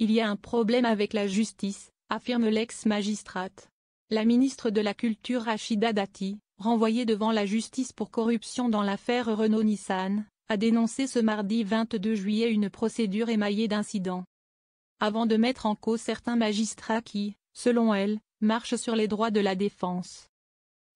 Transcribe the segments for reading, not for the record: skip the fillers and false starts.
il y a un problème avec la justice, affirme l'ex-magistrate. La ministre de la Culture Rachida Dati, renvoyée devant la justice pour corruption dans l'affaire Renault-Nissan, a dénoncé ce mardi 22 juillet une procédure émaillée d'incidents. Avant de mettre en cause certains magistrats qui, selon elle, marchent sur les droits de la défense.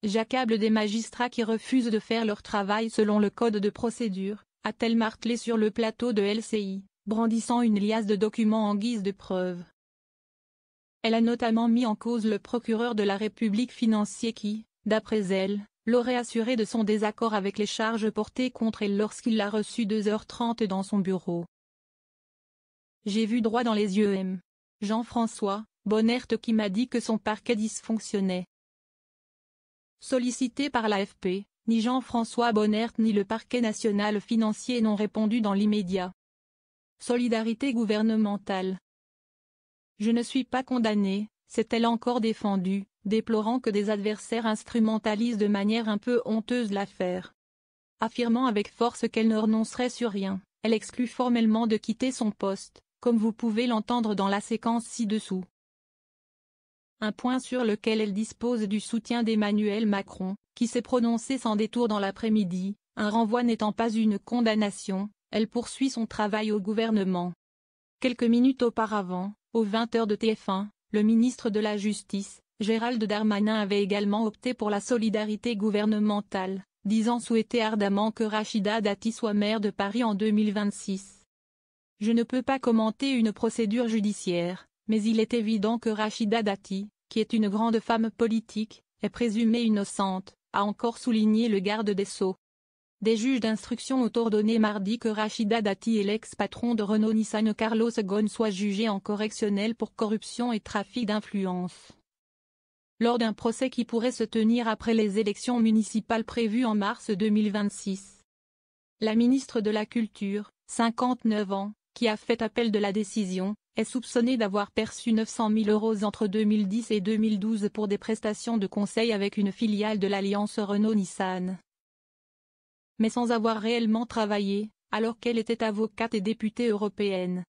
J'accable des magistrats qui refusent de faire leur travail selon le code de procédure, a-t-elle martelé sur le plateau de LCI, brandissant une liasse de documents en guise de preuve. Elle a notamment mis en cause le procureur de la République financier qui, d'après elle, l'aurait assuré de son désaccord avec les charges portées contre elle lorsqu'il l'a reçue 2h30 dans son bureau. J'ai vu droit dans les yeux M. Jean-François Bonnert qui m'a dit que son parquet dysfonctionnait. Sollicité par l'AFP, ni Jean-François Bonnert ni le parquet national financier n'ont répondu dans l'immédiat. Solidarité gouvernementale. Je ne suis pas condamnée, s'est-elle encore défendue, déplorant que des adversaires instrumentalisent de manière un peu honteuse l'affaire. Affirmant avec force qu'elle ne renoncerait sur rien, elle exclut formellement de quitter son poste, comme vous pouvez l'entendre dans la séquence ci-dessous. Un point sur lequel elle dispose du soutien d'Emmanuel Macron, qui s'est prononcé sans détour dans l'après-midi, un renvoi n'étant pas une condamnation, elle poursuit son travail au gouvernement. Quelques minutes auparavant, aux 20h de TF1, le ministre de la Justice, Gérald Darmanin avait également opté pour la solidarité gouvernementale, disant souhaiter ardemment que Rachida Dati soit maire de Paris en 2026. Je ne peux pas commenter une procédure judiciaire, mais il est évident que Rachida Dati, qui est une grande femme politique, est présumée innocente, a encore souligné le garde des Sceaux. Des juges d'instruction ont ordonné mardi que Rachida Dati et l'ex-patron de Renault-Nissan Carlos Ghosn soient jugés en correctionnel pour corruption et trafic d'influence. Lors d'un procès qui pourrait se tenir après les élections municipales prévues en mars 2026. La ministre de la Culture, 59 ans, qui a fait appel de la décision, est soupçonnée d'avoir perçu 900 000 € entre 2010 et 2012 pour des prestations de conseil avec une filiale de l'alliance Renault-Nissan. Mais sans avoir réellement travaillé, alors qu'elle était avocate et députée européenne.